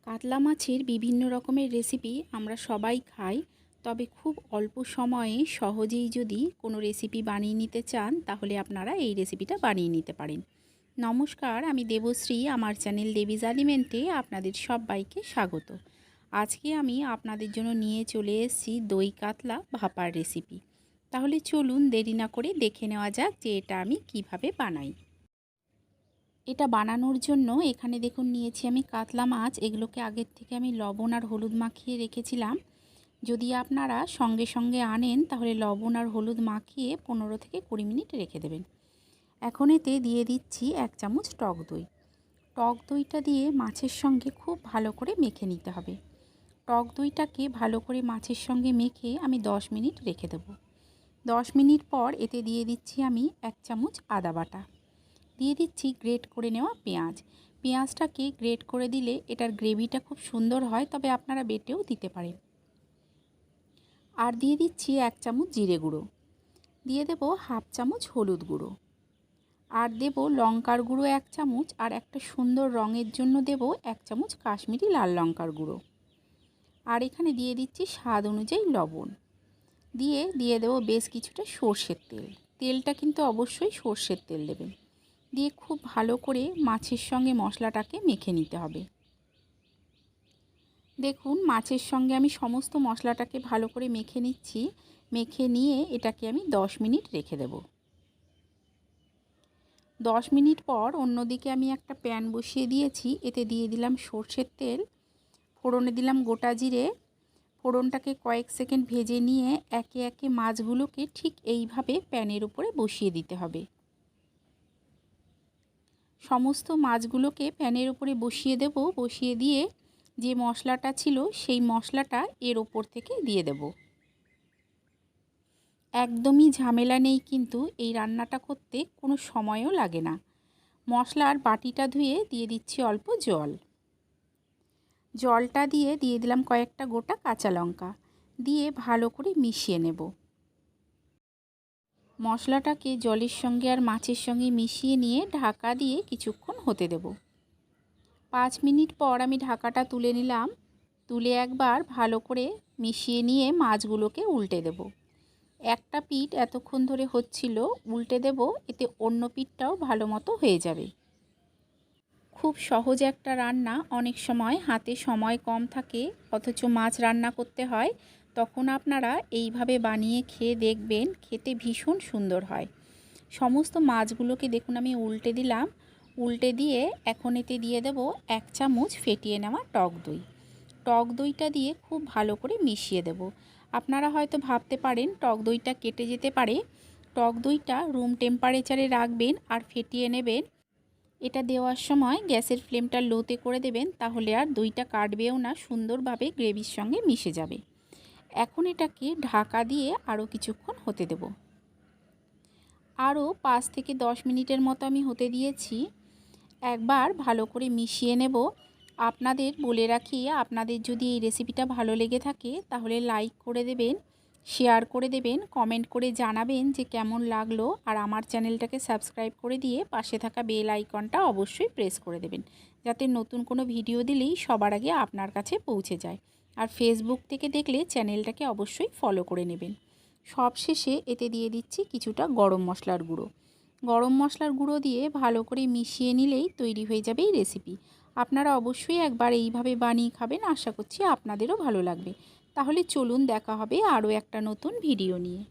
কাতলা মাছের বিভিন্ন রকমের রেসিপি আমরা সবাই খাই, তবে খুব অল্প সময়ে সহজেই যদি কোনো রেসিপি বানিয়ে নিতে চান তাহলে আপনারা এই রেসিপিটা বানিয়ে নিতে পারেন। নমস্কার, আমি দেবশ্রী। আমার চ্যানেল দেবি আলিমেন্টে আপনাদের সবাইকে স্বাগত। আজকে আমি আপনাদের জন্য নিয়ে চলে এসেছি দই কাতলা ভাপার রেসিপি। তাহলে চলুন দেরি না করে দেখে নেওয়া যাক যে এটা আমি কিভাবে বানাই। এটা বানানোর জন্য এখানে দেখুন নিয়েছি আমি কাতলা মাছ। এগুলোকে আগের থেকে আমি লবণ আর হলুদ মাখিয়ে রেখেছিলাম। যদি আপনারা সঙ্গে সঙ্গে আনেন তাহলে লবণ আর হলুদ মাখিয়ে 15 থেকে 20 মিনিট রেখে দেবেন। এখন এতে দিয়ে দিচ্ছি 1 চামচ টক দই। টক দইটা দিয়ে মাছের সঙ্গে খুব ভালো করে মেখে নিতে হবে। টক দইটাকে ভালো করে মাছের সঙ্গে মেখে আমি 10 মিনিট রেখে দেব। 10 মিনিট পর এতে দিয়ে দিচ্ছি আমি 1 চামচ আদা বাটা। দিয়ে দিচ্ছি গ্রেট করে নেওয়া পেঁয়াজ। পেঁয়াজটাকে গ্রেট করে দিলে এটার গ্রেভিটা খুব সুন্দর হয়, তবে আপনারা বেটেও দিতে পারেন। আর দিয়ে দিচ্ছি 1 চামচ জিরে গুঁড়ো। দিয়ে দেব হাফ চামচ হলুদ গুঁড়ো। আর দেব লঙ্কার গুঁড়ো 1 চামচ, আর একটা সুন্দর রঙের জন্য দেব 1 চামচ কাশ্মীরি লাল লঙ্কার গুঁড়ো। আর এখানে দিয়ে দিচ্ছি স্বাদ অনুযায়ী লবণ। দিয়ে দেব বেশ কিছুটা সর্ষের তেল। তেলটা কিন্তু অবশ্যই সর্ষের তেল দেবেন। দিয়ে খুব ভালো করে মাছের সঙ্গে মশলাটাকে মেখে নিতে হবে। দেখুন মাছের সঙ্গে আমি সমস্ত মশলাটাকে ভালো করে মেখে নিচ্ছি। মেখে নিয়ে এটাকে আমি 10 মিনিট রেখে দেব। 10 মিনিট পর অন্যদিকে আমি একটা প্যান বসিয়ে দিয়েছি। এতে দিয়ে দিলাম সর্ষের তেল, ফোড়নে দিলাম গোটা জিরে। ফোড়নটাকে কয়েক সেকেন্ড ভেজে নিয়ে একে একে মাছগুলোকে ঠিক এইভাবে প্যানের উপরে বসিয়ে দিতে হবে। সমস্ত মাছগুলোকে প্যানের উপরে বসিয়ে দেব। বসিয়ে দিয়ে যে মশলাটা ছিল সেই মশলাটা এর ওপর থেকে দিয়ে দেব। একদমই ঝামেলা নেই, কিন্তু এই রান্নাটা করতে কোনো সময়ও লাগে না। মশলার বাটিটা ধুয়ে দিয়ে দিচ্ছি অল্প জল। জলটা দিয়ে দিলাম কয়েকটা গোটা কাঁচা লঙ্কা। দিয়ে ভালো করে মিশিয়ে নেব। মশলাটাকে জলের সঙ্গে আর মাছের সঙ্গে মিশিয়ে নিয়ে ঢাকা দিয়ে কিছুক্ষণ হতে দেব। 5 মিনিট পর আমি ঢাকাটা তুলে নিলাম। তুলে একবার ভালো করে মিশিয়ে নিয়ে মাছগুলোকে উল্টে দেব। একটা পিঠ এতক্ষণ ধরে হচ্ছিল, উল্টে দেব, এতে অন্য পিঠটাও ভালো মতো হয়ে যাবে। খুব সহজ একটা রান্না। অনেক সময় হাতে সময় কম থাকে অথচ মাছ রান্না করতে হয়, তখন আপনারা এইভাবে বানিয়ে খেয়ে দেখবেন, খেতে ভীষণ সুন্দর হয়। সমস্ত মাছগুলোকে দেখুন আমি উল্টে দিলাম। উল্টে দিয়ে এখন এতে দিয়ে দেব 1 চামচ ফেটিয়ে নেওয়া টক দই। টক দইটা দিয়ে খুব ভালো করে মিশিয়ে দেব। আপনারা হয়তো ভাবতে পারেন টক দইটা কেটে যেতে পারে। টক দইটা রুম টেম্পারেচারে রাখবেন আর ফেটিয়ে নেবেন। এটা দেওয়ার সময় গ্যাসের ফ্লেমটা লোতে করে দেবেন, তাহলে আর দইটা কাটবেও না, সুন্দরভাবে গ্রেভির সঙ্গে মিশে যাবে। এখন এটাকে ঢাকা দিয়ে আরও কিছুক্ষণ হতে দেব। আরও 5 থেকে 10 মিনিটের মতো আমি হতে দিয়েছি। একবার ভালো করে মিশিয়ে নেব। আপনাদের বলে রাখি, আপনাদের যদি এই রেসিপিটা ভালো লেগে থাকে তাহলে লাইক করে দেবেন, শেয়ার করে দেবেন, কমেন্ট করে জানাবেন যে কেমন লাগলো। আর আমার চ্যানেলটাকে সাবস্ক্রাইব করে দিয়ে পাশে থাকা বেল আইকনটা অবশ্যই প্রেস করে দেবেন, যাতে নতুন কোনো ভিডিও দিলেই সবার আগে আপনার কাছে পৌঁছে যায়। আর ফেসবুক থেকে দেখলে চ্যানেলটাকে অবশ্যই ফলো করে নেবেন। সবশেষে এতে দিয়ে দিচ্ছি কিছুটা গরম মশলার গুঁড়ো। গরম মশলার গুঁড়ো দিয়ে ভালো করে মিশিয়ে নিলেই তৈরি হয়ে যাবে এই রেসিপি। আপনারা অবশ্যই একবার এইভাবে বানিয়ে খাবেন, আশা করছি আপনাদেরও ভালো লাগবে। তাহলে চলুন দেখা হবে আরও একটা নতুন ভিডিও নিয়ে।